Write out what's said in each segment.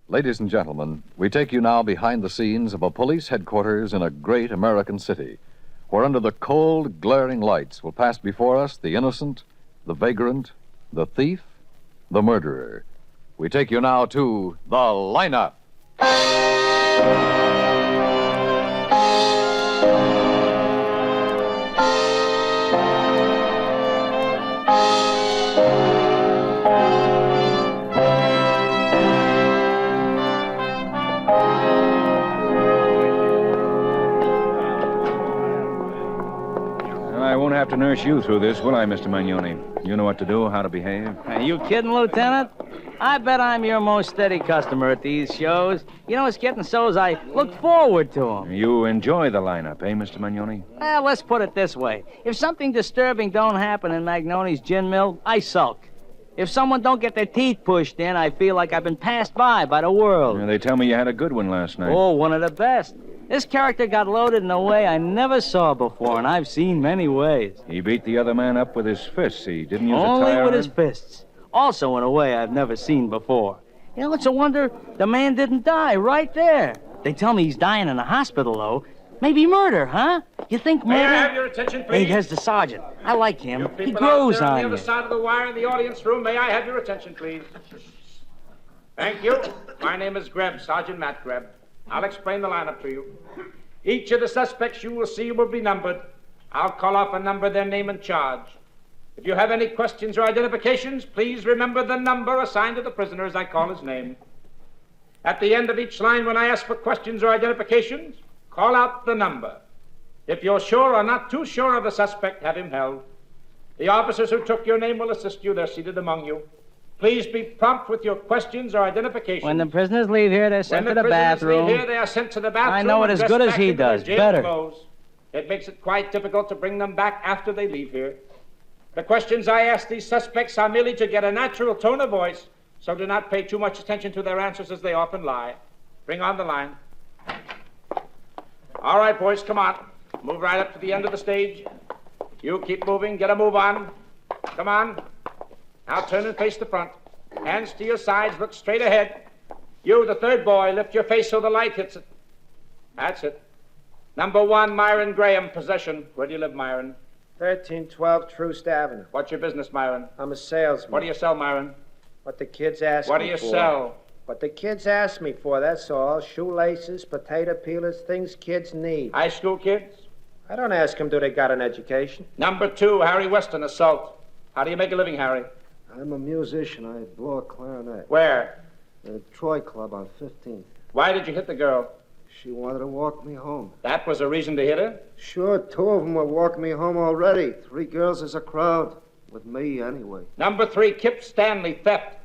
Ladies and gentlemen, we take you now behind the scenes of a police headquarters in a great American city, where under the cold, glaring lights will pass before us the innocent, the vagrant, the thief, the murderer. We take you now to the lineup. I won't have to nurse you through this, will I, Mr. Magnoni? You know what to do, how to behave. Are you kidding, Lieutenant? I bet I'm your most steady customer at these shows. You know, it's getting so as I look forward to them. You enjoy the lineup, eh, Mr. Magnoni? Well, let's put it this way. If something disturbing don't happen in Magnoni's gin mill, I sulk. If someone don't get their teeth pushed in, I feel like I've been passed by the world. Yeah, they tell me you had a good one last night. Oh, one of the best. This character got loaded in a way I never saw before, and I've seen many ways. He beat the other man up with his fists. He didn't use Only a tire with iron? his fists. Also in a way I've never seen before. You know, it's a wonder the man didn't die right there. They tell me he's dying in a hospital, though. Maybe murder, huh? You think murder? May I have your attention, please? Hey, there's the sergeant. I like him. You He people grows out there on on the you. other side of the wire in the audience room, may I have your attention, please? Thank you. My name is Greb, Sergeant Matt Greb. I'll explain the lineup to you. Each of the suspects you will see will be numbered. I'll call off a number, their name, and charge. If you have any questions or identifications, please remember the number assigned to the prisoner as I call his name. At the end of each line, when I ask for questions or identifications, call out the number. If you're sure or not too sure of the suspect, have him held. The officers who took your name will assist you. They're seated among you. Please be prompt with your questions or identifications. When the prisoners leave here, they're sent to the bathroom. When the prisoners leave here, they are sent to the bathroom. I know it and as dressed good as back he into their does, jail better. clothes. It makes it quite difficult to bring them back after they leave here. The questions I ask these suspects are merely to get a natural tone of voice, so do not pay too much attention to their answers as they often lie. Bring on the line. All right, boys, come on. Move right up to the end of the stage. You keep moving. Get a move on. Come on. Now turn and face the front. Hands to your sides. Look straight ahead. You, the third boy, lift your face so the light hits it. That's it. Number 1, Myron Graham, possession. Where do you live, Myron? 1312 Troost Avenue. What's your business, Myron? I'm a salesman. What do you sell, Myron? What the kids ask me for. What do you sell? What the kids ask me for, that's all. Shoelaces, potato peelers, things kids need. High school kids? I don't ask them, do they got an education? Number 2, Harry Weston, assault. How do you make a living, Harry? I'm a musician. I blow a clarinet. Where? The Troy Club on 15th. Why did you hit the girl? She wanted to walk me home. That was a reason to hit her? Sure, 2 of them were walking me home already. 3 girls is a crowd. With me, anyway. Number 3, Kip Stanley, theft.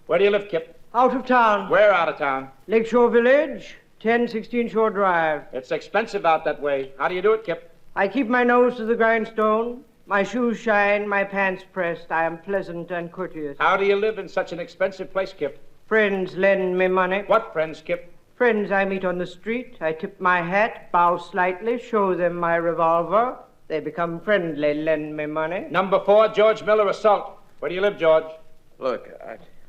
Where do you live, Kip? Out of town. Where out of town? Lakeshore Village, 1016 Shore Drive. It's expensive out that way. How do you do it, Kip? I keep my nose to the grindstone. My shoes shine, my pants pressed. I am pleasant and courteous. How do you live in such an expensive place, Kip? Friends lend me money. What friends, Kip? Friends I meet on the street. I tip my hat, bow slightly, show them my revolver. They become friendly, lend me money. Number 4, George Miller, assault. Where do you live, George? Look,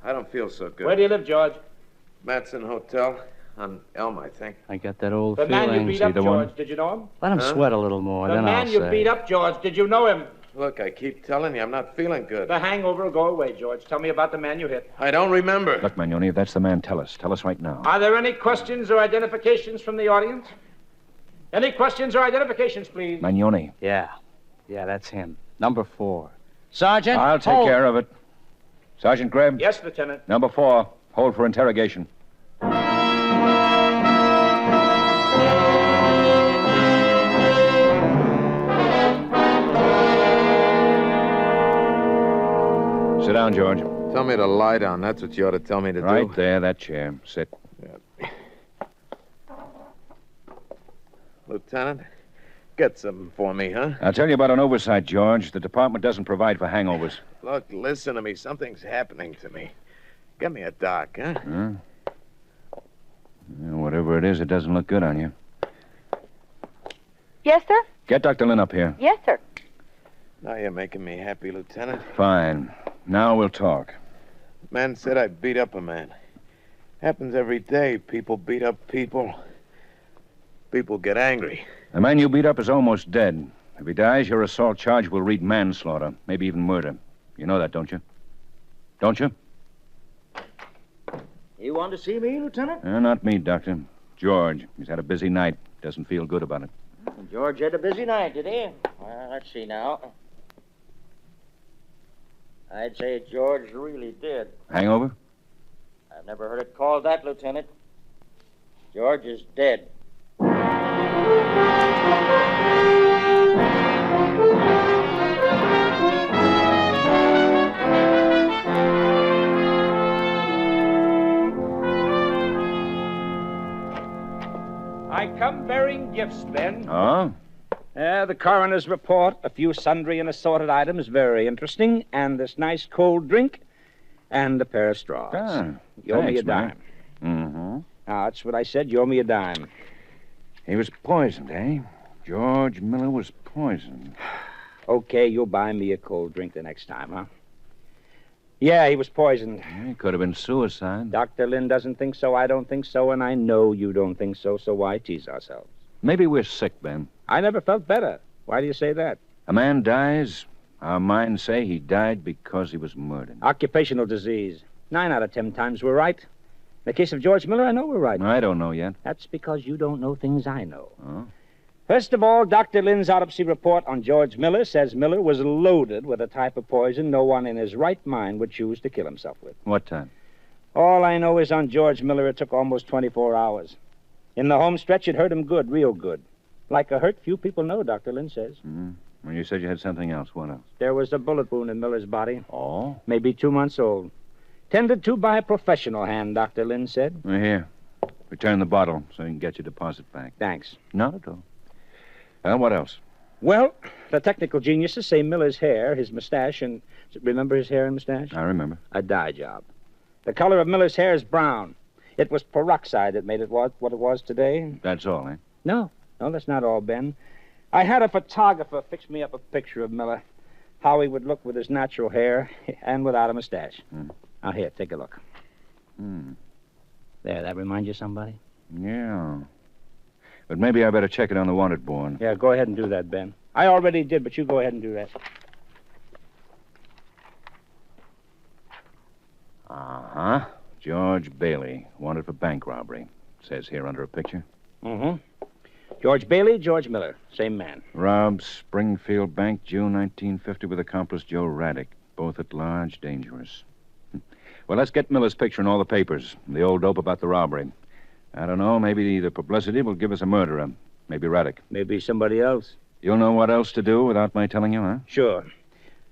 I don't feel so good. Where do you live, George? Matson Hotel on Elm, I think. I got that old The man you feeling. beat See up, the George, one? did you know him? Let him Huh? sweat a little more, The then man I'll you say. beat up, George, did you know him? Look, I keep telling you, I'm not feeling good. The hangover will go away, George. Tell me about the man you hit. I don't remember. Look, Magnoni, if that's the man, tell us. Tell us right now. Are there any questions or identifications from the audience? Any questions or identifications, please? Magnoni. Yeah, that's him. Number 4. Sergeant, I'll take hold. care of it. Sergeant Greb. Yes, Lieutenant. Number 4, hold for interrogation. Sit down, George. Tell me to lie down. That's what you ought to tell me to Right do. there, that chair. Sit. Lieutenant, get something for me, huh? I'll tell you about an oversight, George. The department doesn't provide for hangovers. Look, listen to me. Something's happening to me. Get me a doc, huh? Huh? Yeah, whatever it is, it doesn't look good on you. Yes, sir? Get Dr. Lynn up here. Yes, sir. Now you're making me happy, Lieutenant. Fine. Now we'll talk. Man said I beat up a man. Happens every day. People beat up people. People get angry. The man you beat up is almost dead. If he dies, your assault charge will read manslaughter, maybe even murder. You know that, don't you? Don't you? You want to see me, Lieutenant? Not me, Doctor. George. He's had a busy night. Doesn't feel good about it. George had a busy night, did he? Well, let's see now. I'd say George really did. Hangover? I've never heard it called that, Lieutenant. George is dead. I come bearing gifts, Ben. Oh? The coroner's report, a few sundry and assorted items, very interesting, and this nice cold drink, and a pair of straws. You owe me a dime. Mm-hmm. That's what I said. You owe me a dime. He was poisoned, eh? George Miller was poisoned. Okay, you'll buy me a cold drink the next time, huh? Yeah, he was poisoned. Yeah, it could have been suicide. Dr. Lynn doesn't think so, I don't think so, and I know you don't think so why tease ourselves? Maybe we're sick, Ben. I never felt better. Why do you say that? A man dies, our minds say he died because he was murdered. Occupational disease. 9 out of 10 times we're right. In the case of George Miller, I know we're right. I don't know yet. That's because you don't know things I know. Oh? First of all, Dr. Lynn's autopsy report on George Miller says Miller was loaded with a type of poison no one in his right mind would choose to kill himself with. What time? All I know is on George Miller it took almost 24 hours. In the home stretch, it hurt him good, real good. Like a hurt few people know, Dr. Lynn says. Well, you said you had something else. What else? There was a bullet wound in Miller's body. Oh? Maybe 2 months old. Tended to by a professional hand, Dr. Lynn said. Well, here. Return the bottle so you can get your deposit back. Thanks. Not at all. What else? Well, the technical geniuses say Miller's hair, his mustache, and... Remember his hair and mustache? I remember. A dye job. The color of Miller's hair is brown. It was peroxide that made it what it was today. That's all, eh? No, that's not all, Ben. I had a photographer fix me up a picture of Miller. How he would look with his natural hair and without a mustache. Now, here, take a look. There, that remind you of somebody? Yeah. But maybe I better check it on the wanted board. Yeah, go ahead and do that, Ben. I already did, but you go ahead and do that. Uh-huh. George Bailey, wanted for bank robbery. Says here under a picture. George Bailey, George Miller, same man. Robbed Springfield Bank, June 1950, with accomplice Joe Raddick. Both at large, dangerous. Well, let's get Miller's picture in all the papers. The old dope about the robbery. I don't know, maybe the publicity will give us a murderer. Maybe Raddick. Maybe somebody else. You'll know what else to do without my telling you, huh? Sure.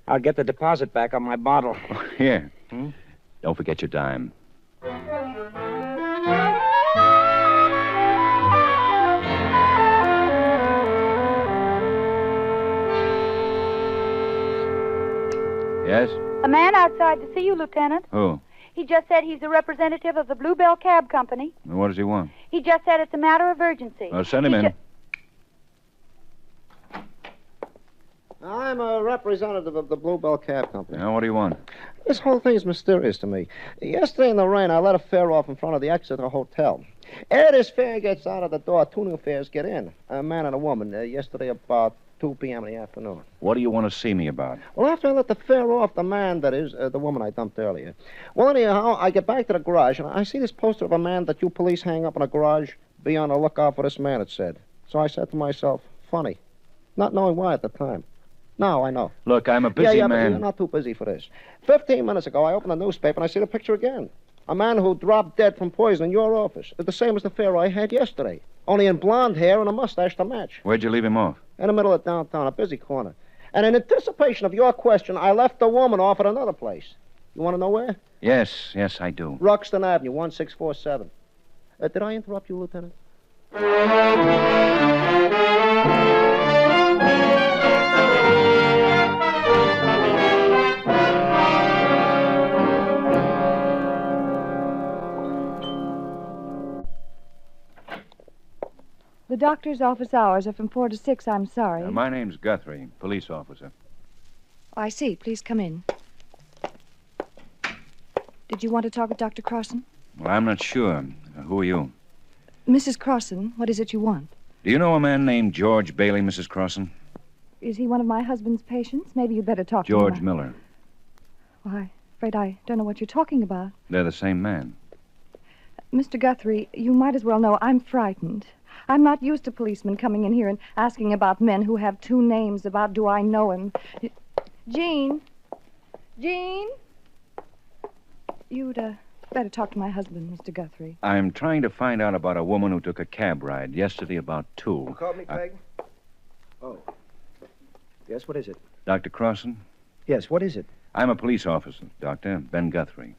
I'll get the deposit back on my bottle. Here. Don't forget your dime. Yes? A man outside to see you, Lieutenant. Who? He just said he's a representative of the Bluebell Cab Company. What does he want? He just said it's a matter of urgency. Send him in. I'm a representative of the Bluebell Cab Company. Now, what do you want? This whole thing is mysterious to me. Yesterday in the rain, I let a fare off in front of the Exeter Hotel. Ere this fare gets out of the door, 2 new fares get in. A man and a woman. Yesterday about 2 p.m. in the afternoon. What do you want to see me about? Well, after I let the fare off, the man, that is, the woman I dumped earlier. Well, anyhow, I get back to the garage, and I see this poster of a man that you police hang up in a garage. Be on the lookout for this man, it said. So I said to myself, funny. Not knowing why at the time. Now I know. Look, I'm a busy man. But man. you're not too busy for this. 15 minutes ago, I opened the newspaper and I see the picture again. A man who dropped dead from poison in your office. It's the same as the fare I had yesterday. Only in blonde hair and a mustache to match. Where'd you leave him off? In the middle of downtown, a busy corner. And in anticipation of your question, I left the woman off at another place. You want to know where? Yes, I do. Ruxton Avenue, 1647. Did I interrupt you, Lieutenant? The doctor's office hours are from 4 to 6, I'm sorry. My name's Guthrie, police officer. Oh, I see. Please come in. Did you want to talk with Dr. Carson? Well, I'm not sure. Who are you? Mrs. Crossan, what is it you want? Do you know a man named George Bailey, Mrs. Crossan? Is he one of my husband's patients? Maybe you'd better talk George to him. Miller. Well, I'm afraid I don't know what you're talking about. They're the same man. Mr. Guthrie, you might as well know I'm frightened. I'm not used to policemen coming in here and asking about men who have two names, about do I know him. Jean? Jean? You'd better talk to my husband, Mr. Guthrie. I'm trying to find out about a woman who took a cab ride yesterday about 2. You called me, Peg? Oh. Yes, what is it? Dr. Crossan? Yes, what is it? I'm a police officer, Doctor. Ben Guthrie.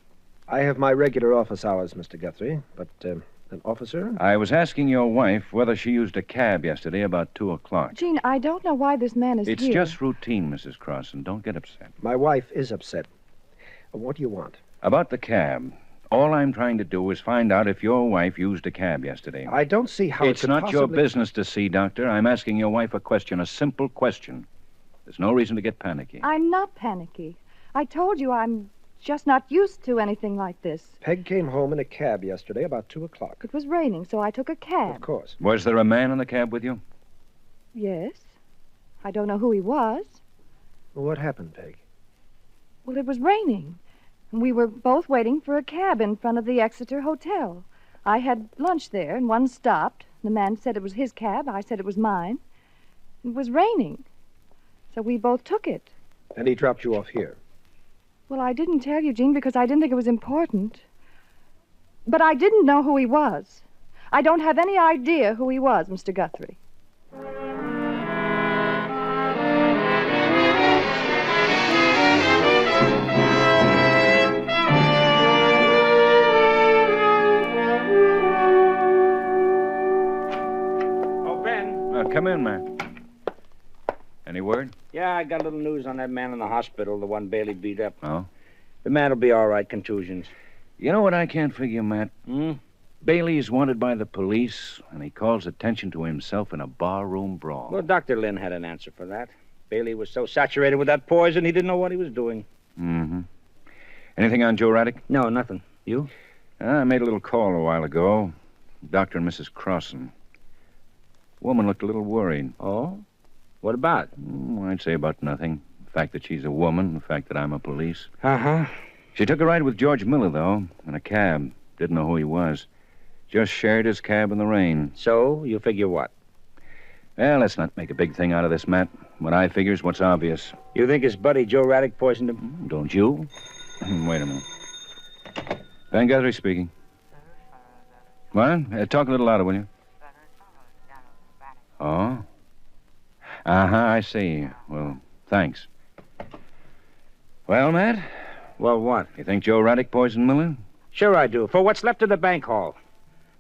I have my regular office hours, Mr. Guthrie, but, an officer? I was asking your wife whether she used a cab yesterday about 2 o'clock. Jean, I don't know why this man is It's here. just routine, Mrs. Crossan. Don't get upset. My wife is upset. What do you want? About the cab. All I'm trying to do is find out if your wife used a cab yesterday. I don't see how It's it could not your possibly... business to see, Doctor. I'm asking your wife a question, a simple question. There's no reason to get panicky. I'm not panicky. I told you I'm just not used to anything like this. Peg came home in a cab yesterday about 2 o'clock. It was raining, so I took a cab. Of course. Was there a man in the cab with you? Yes. I don't know who he was. Well, what happened, Peg? Well, it was raining. And we were both waiting for a cab in front of the Exeter Hotel. I had lunch there, and one stopped. The man said it was his cab. I said it was mine. It was raining. So we both took it. And he dropped you off here. Well, I didn't tell you, Jean, because I didn't think it was important. But I didn't know who he was. I don't have any idea who he was, Mr. Guthrie. Oh, Ben. Come in, man. Any word? Yeah, I got a little news on that man in the hospital, the one Bailey beat up. Oh? The man will be all right, contusions. You know what I can't figure, Matt? Hmm? Bailey's wanted by the police, and he calls attention to himself in a barroom brawl. Well, Dr. Lynn had an answer for that. Bailey was so saturated with that poison, he didn't know what he was doing. Mm-hmm. Anything on Joe Raddick? No, nothing. You? I made a little call a while ago. Dr. and Mrs. Crossan. Woman looked a little worried. Oh? What about? I'd say about nothing. The fact that she's a woman, the fact that I'm a police. Uh-huh. She took a ride with George Miller, though, in a cab. Didn't know who he was. Just shared his cab in the rain. So, you figure what? Well, let's not make a big thing out of this, Matt. What I figure's what's obvious. You think his buddy Joe Raddick poisoned him? Don't you? Wait a minute. Ben Guthrie speaking. What? Talk a little louder, will you? Oh? Uh-huh, I see. Well, thanks. Well, Matt? Well, what? You think Joe Raddick poisoned Miller? Sure I do. For what's left of the bank hall.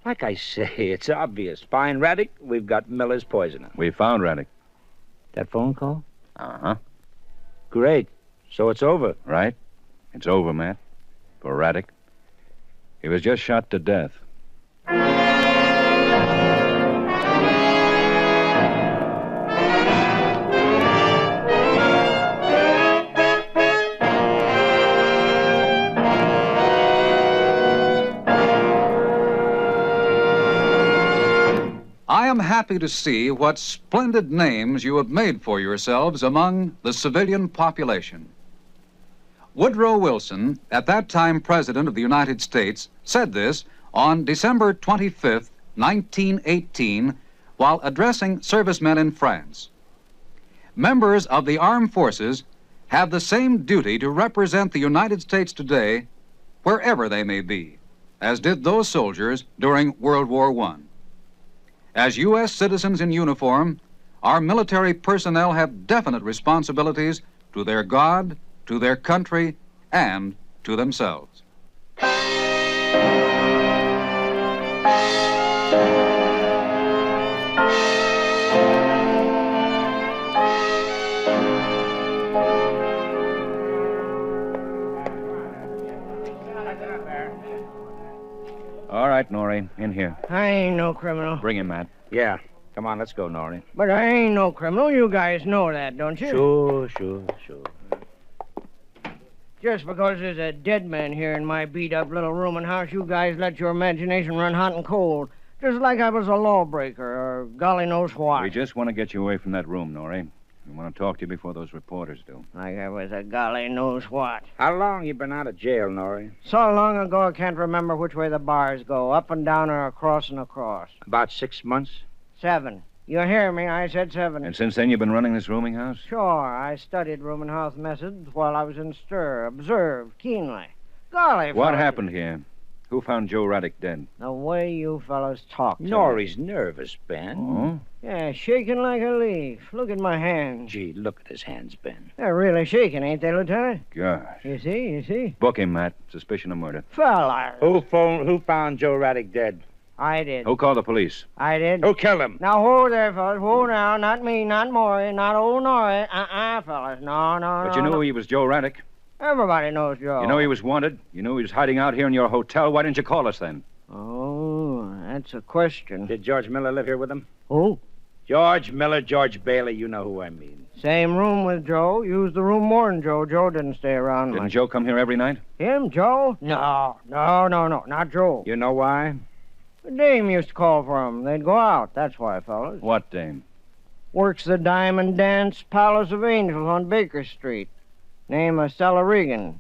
Like I say, it's obvious. Find Raddick, we've got Miller's poisoner. We found Raddick. That phone call? Uh-huh. Great. So it's over. Right? It's over, Matt. For Raddick. He was just shot to death. I am happy to see what splendid names you have made for yourselves among the civilian population. Woodrow Wilson, at that time President of the United States, said this on December 25th, 1918, while addressing servicemen in France. Members of the armed forces have the same duty to represent the United States today, wherever they may be, as did those soldiers during World War I. As U.S. citizens in uniform, our military personnel have definite responsibilities to their God, to their country, and to themselves. All right, Norrie, in here. I ain't no criminal. Bring him, Matt. Yeah. Come on, let's go, Norrie. But I ain't no criminal. You guys know that, don't you? Sure. Just because there's a dead man here in my beat-up little rooming house, you guys let your imagination run hot and cold. Just like I was a lawbreaker or golly knows what. We just want to get you away from that room, Norrie. We want to talk to you before those reporters do. Like I was a golly knows what. How long you been out of jail, Norrie? So long ago I can't remember which way the bars go, up and down or across and across. About 6 months. 7. You hear me? I said 7. And since then you've been running this rooming house? Sure, I studied rooming house methods while I was in stir, observed keenly. Golly, What fellas, happened here? Who found Joe Raddick dead? The way you fellas talk to me. Norrie's nervous, Ben. Oh? Yeah, shaking like a leaf. Look at my hands. Gee, look at his hands, Ben. They're really shaking, ain't they, Lieutenant? Gosh. You see? Book him, Matt. Suspicion of murder. Fellas. Who found Joe Raddick dead? I did. Who called the police? I did. Who killed him? Now, whoa there, fellas. Whoa now. Not me, not Maury, not old Norrie. Fellas. No. But you knew he was Joe Raddick. Everybody knows Joe. You know he was wanted. You knew he was hiding out here in your hotel. Why didn't you call us then? Oh, that's a question. Did George Miller live here with him? Who? George Miller, George Bailey, you know who I mean. Same room with Joe. Used the room more than Joe. Joe didn't stay around Didn't much. Joe come here every night? Him, Joe? No. Not Joe. You know why? The dame used to call for him. They'd go out. That's why, fellas. What dame? Works the Diamond Dance Palace of Angels on Baker Street. Name of Stella Regan.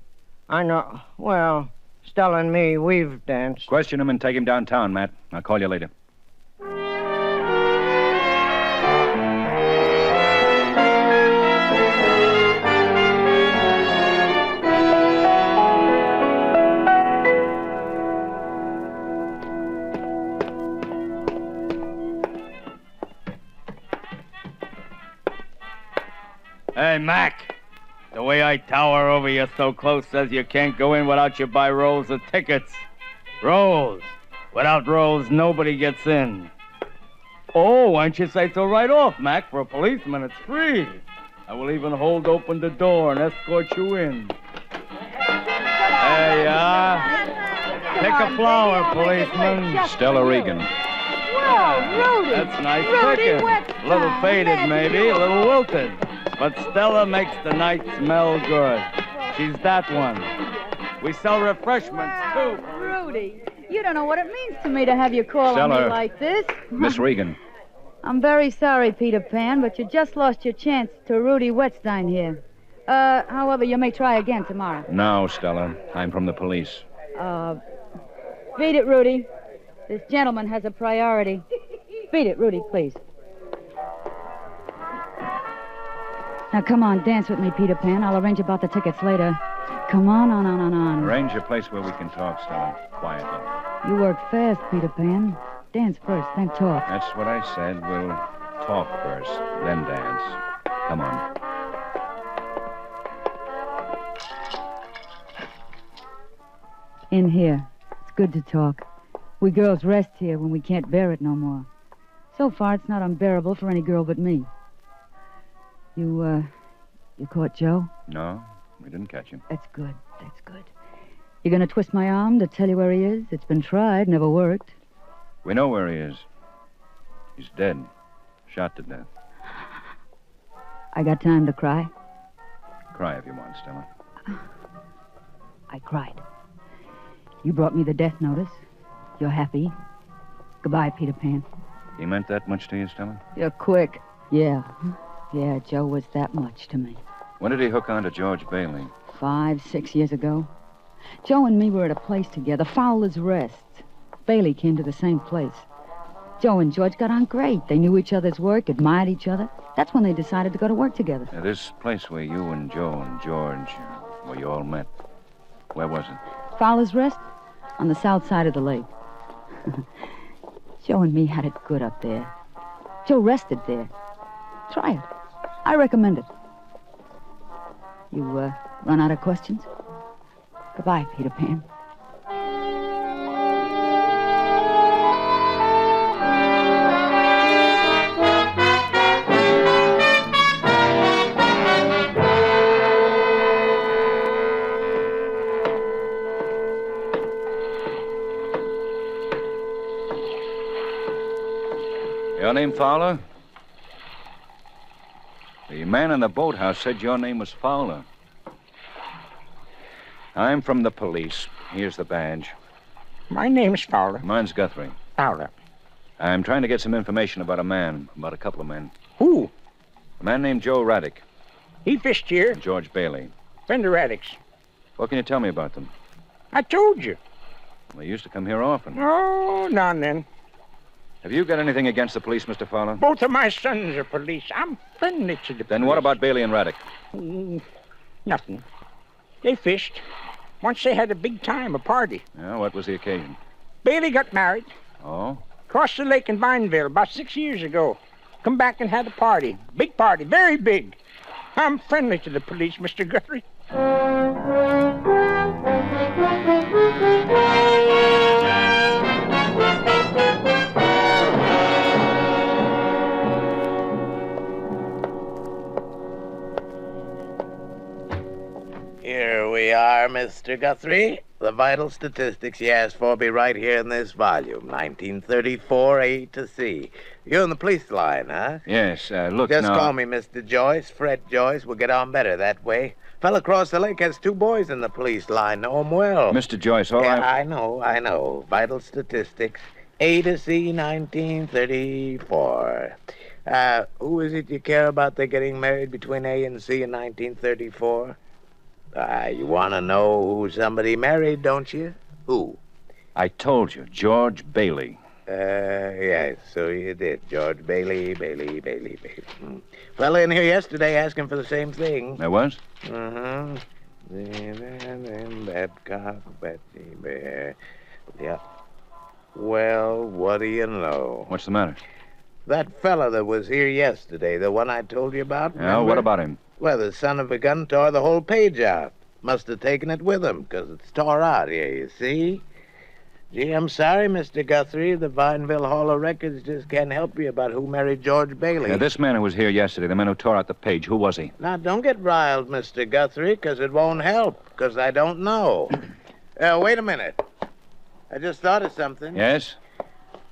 I know. Well, Stella and me, we've danced. Question him and take him downtown, Matt. I'll call you later. Hey, Mac. The way I tower over you so close says you can't go in without you buy rolls of tickets. Rolls. Without rolls, nobody gets in. Oh, why don't you say so right off, Mac? For a policeman, it's free. I will even hold open the door and escort you in. There you are. Pick a flower, policeman. Stella Regan. Whoa, Rudy. That's nice Rudy picking. Wetstein. A little faded, maybe, a little wilted. But Stella makes the night smell good. She's that one. We sell refreshments, too. Rudy, you don't know what it means to me to have you call on Stella. me like this. Miss Regan. I'm very sorry, Peter Pan, but you just lost your chance to Rudy Wetstein here. However, you may try again tomorrow. No, Stella. I'm from the police. Beat it, Rudy. This gentleman has a priority. Beat it, Rudy, please. Now, come on, dance with me, Peter Pan. I'll arrange about the tickets later. Come on. Arrange a place where we can talk, Stella. Quietly. You work fast, Peter Pan. Dance first, then talk. That's what I said. We'll talk first, then dance. Come on. In here. It's good to talk. We girls rest here when we can't bear it no more. So far, it's not unbearable for any girl but me. You caught Joe? No, we didn't catch him. That's good. You gonna twist my arm to tell you where he is? It's been tried, never worked. We know where he is. He's dead. Shot to death. I got time to cry? Cry if you want, Stella. I cried. You brought me the death notice. You're happy. Goodbye, Peter Pan. He meant that much to you, Stella? You're quick. Yeah, Joe was that much to me. When did he hook on to George Bailey? 5, 6 years ago. Joe and me were at a place together, Fowler's Rest. Bailey came to the same place. Joe and George got on great. They knew each other's work, admired each other. That's when they decided to go to work together. This place where you and Joe and George, where you all met, where was it? Fowler's Rest? On the south side of the lake. Joe and me had it good up there. Joe rested there. Try it. I recommend it. You, run out of questions? Goodbye, Peter Pan. Your name Fowler? The man in the boathouse said your name was Fowler. I'm from the police. Here's the badge. My name's Fowler. Mine's Guthrie. Fowler. I'm trying to get some information about a couple of men. Who? A man named Joe Raddick. He fished here. George Bailey. Friend of Raddick's. What can you tell me about them? I told you. They used to come here often. Oh, now and then. Have you got anything against the police, Mr. Fowler? Both of my sons are police. I'm friendly to the Then police. what about Bailey and Raddick? Nothing. They fished. Once they had a big time, a party. Yeah, what was the occasion? Bailey got married. Oh? Crossed the lake in Vineville about 6 years ago. Come back and had a party. Big party, very big. I'm friendly to the police, Mr. Guthrie. Here we are, Mr. Guthrie. The vital statistics you asked for be right here in this volume. 1934, A to C. You're in the police line, huh? Yes, look Just now... call me Mr. Joyce, Fred Joyce. We'll get on better that way. Fella across the lake has 2 boys in the police line. Know 'em well. Mr. Joyce, all Yeah, I know. Vital statistics. A to C, 1934. Who is it you care about they're getting married between A and C in 1934? You want to know who somebody married, don't you? Who? I told you, George Bailey. Yes, so you did. George Bailey. Fella in here yesterday asking for the same thing. There was? Mm-hmm. Babcock, Betsy Bear. Yeah. Well, what do you know? What's the matter? That fella that was here yesterday, the one I told you about. Yeah, remember? what about him? Well, the son of a gun tore the whole page out. Must have taken it with him, 'cause it's tore out here, you see? Gee, I'm sorry, Mr. Guthrie. The Vineville Hall of Records just can't help you about who married George Bailey. Now, this man who was here yesterday, the man who tore out the page, who was he? Now, don't get riled, Mr. Guthrie, 'cause it won't help, 'cause I don't know. Wait a minute. I just thought of something. Yes?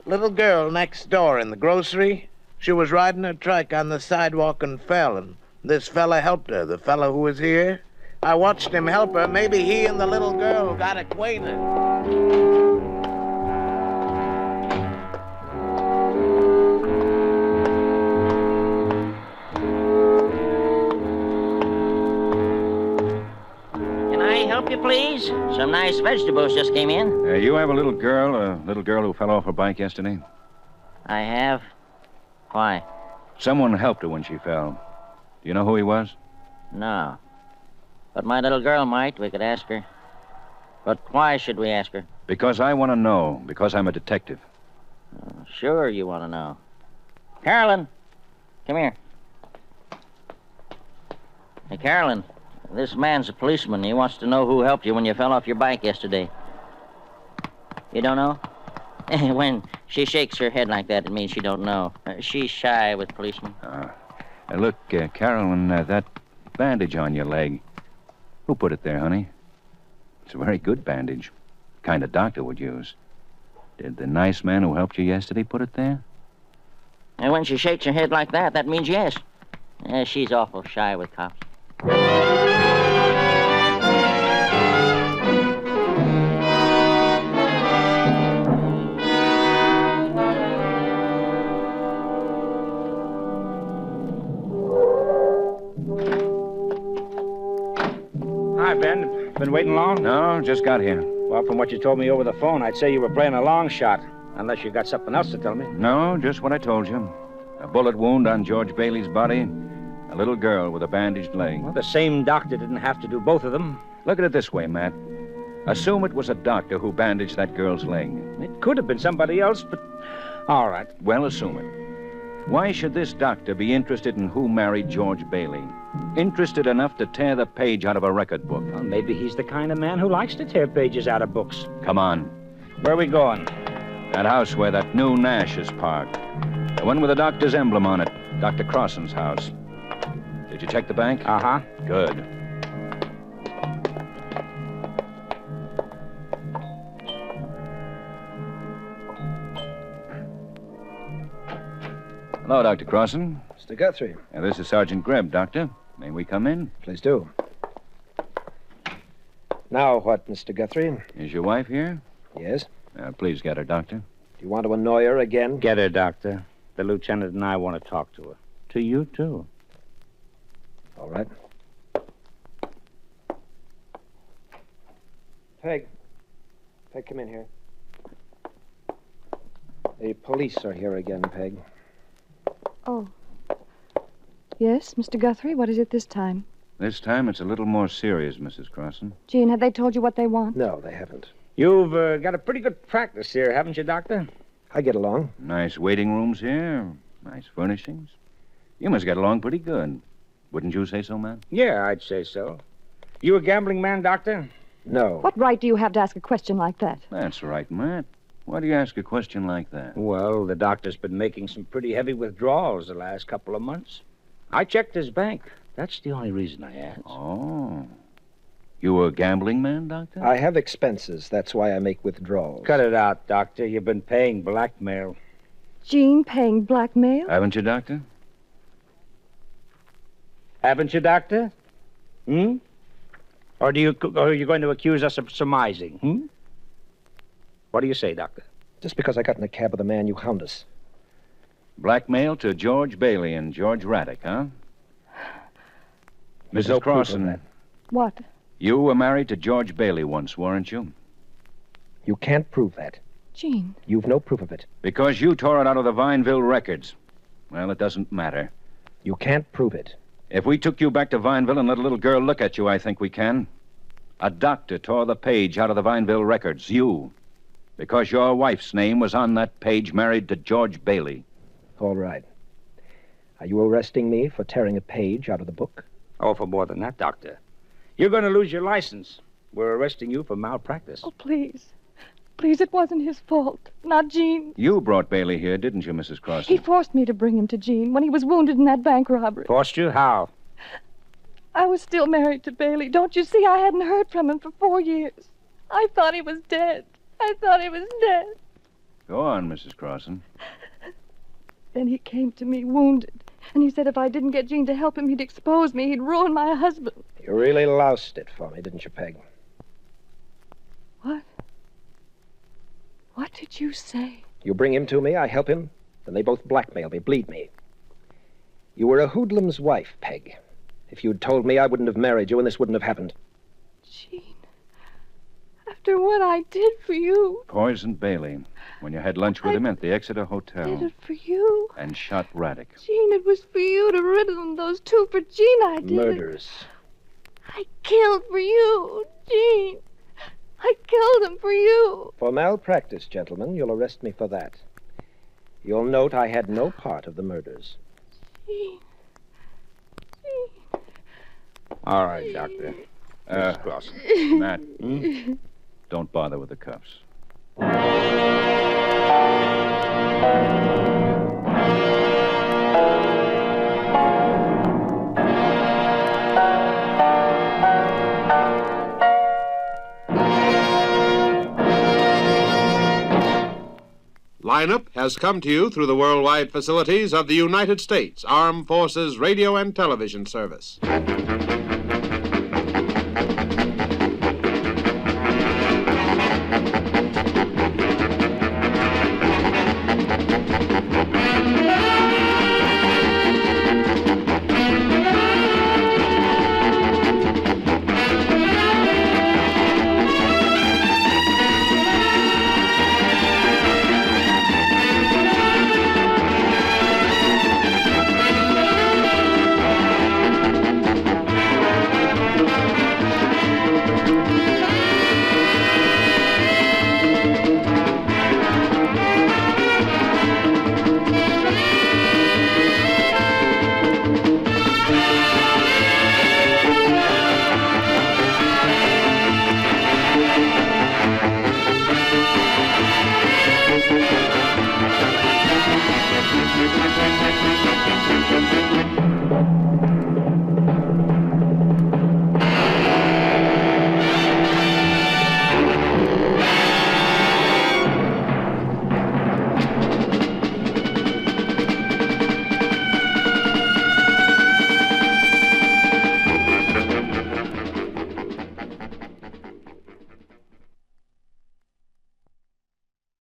Little girl next door in the grocery. She was riding her trike on the sidewalk and fell, and this fella helped her, the fella who was here. I watched him help her. Maybe he and the little girl got acquainted. Can I help you, please? Some nice vegetables just came in. You have a little girl who fell off her bike yesterday? I have. Why? Someone helped her when she fell. Do you know who he was? No. But my little girl might. We could ask her. But why should we ask her? Because I want to know. Because I'm a detective. Sure you want to know. Carolyn, come here. Hey, Carolyn, this man's a policeman. He wants to know who helped you when you fell off your bike yesterday. You don't know? When she shakes her head like that, it means she don't know. She's shy with policemen. Look, Carolyn, that bandage on your leg. Who put it there, honey? It's a very good bandage. Kind of doctor would use. Did the nice man who helped you yesterday put it there? And when she shakes her head like that, that means yes. She's awful shy with cops. Hi, Ben. Been waiting long? No, just got here. Well, from what you told me over the phone, I'd say you were playing a long shot. Unless you got something else to tell me. No, just what I told you. A bullet wound on George Bailey's body. A little girl with a bandaged leg. Well, the same doctor didn't have to do both of them. Look at it this way, Matt. Assume it was a doctor who bandaged that girl's leg. It could have been somebody else, but... All right. Well, assume it. Why should this doctor be interested in who married George Bailey? Interested enough to tear the page out of a record book? Well, maybe he's the kind of man who likes to tear pages out of books. Come on. Where are we going? That house where that new Nash is parked. The one with the doctor's emblem on it. Dr. Crossan's house. Did you check the bank? Uh-huh. Good. Hello, Dr. Crossan. Mr. Guthrie. This is Sergeant Grebb, Doctor. May we come in? Please do. Now what, Mr. Guthrie? Is your wife here? Yes? Please get her, Doctor. Do you want to annoy her again? Get her, Doctor. The lieutenant and I want to talk to her. To you, too. All right. Peg, come in here. The police are here again, Peg. Oh. Yes, Mr. Guthrie, what is it this time? This time it's a little more serious, Mrs. Crossan. Jean, have they told you what they want? No, they haven't. You've got a pretty good practice here, haven't you, Doctor? I get along. Nice waiting rooms here. Nice furnishings. You must get along pretty good. Wouldn't you say so, man? Yeah, I'd say so. You a gambling man, Doctor? No. What right do you have to ask a question like that? That's right, Matt. Why do you ask a question like that? Well, the doctor's been making some pretty heavy withdrawals the last couple of months. I checked his bank. That's the only reason I asked. Oh. You a gambling man, Doctor? I have expenses. That's why I make withdrawals. Cut it out, Doctor. You've been paying blackmail. Jean paying blackmail? Haven't you, Doctor? Haven't you, Doctor? Or are you going to accuse us of surmising, What do you say, Doctor? Just because I got in a cab with a man, you hound us. Blackmail to George Bailey and George Raddick, huh? There's Mrs. no proof of Crossan, that. What? you were married to George Bailey once, weren't you? You can't prove that. Jean. You've no proof of it. Because you tore it out of the Vineville records. Well, it doesn't matter. You can't prove it. If we took you back to Vineville and let a little girl look at you, I think we can. A doctor tore the page out of the Vineville records, you. Because your wife's name was on that page, married to George Bailey. All right. Are you arresting me for tearing a page out of the book? Oh, for more than that, Doctor. You're going to lose your license. We're arresting you for malpractice. Oh, please. Please, it wasn't his fault. Not Jean. You brought Bailey here, didn't you, Mrs. Crossan? He forced me to bring him to Jean when he was wounded in that bank robbery. Forced you? How? I was still married to Bailey. Don't you see? I hadn't heard from him for 4 years. I thought he was dead. Go on, Mrs. Crossan. Then he came to me wounded. And he said if I didn't get Jean to help him, he'd expose me. He'd ruin my husband. You really loused it for me, didn't you, Peg? What? What did you say? You bring him to me, I help him, then they both blackmail me, bleed me. You were a hoodlum's wife, Peg. If you'd told me, I wouldn't have married you and this wouldn't have happened. Jean, after what I did for you. Poisoned Bailey when you had lunch with him at the Exeter Hotel. Did it for you. And shot Raddick. Jean, it was for you to rid of them, those two. For Jean, I did Murderers. I killed for you, Jean. I killed him for you. For malpractice, gentlemen, you'll arrest me for that. You'll note I had no part of the murders. Jean. All right, Doctor. Mrs. Crossan. Matt, don't bother with the cuffs. Lineup has come to you through the worldwide facilities of the United States Armed Forces Radio and Television Service.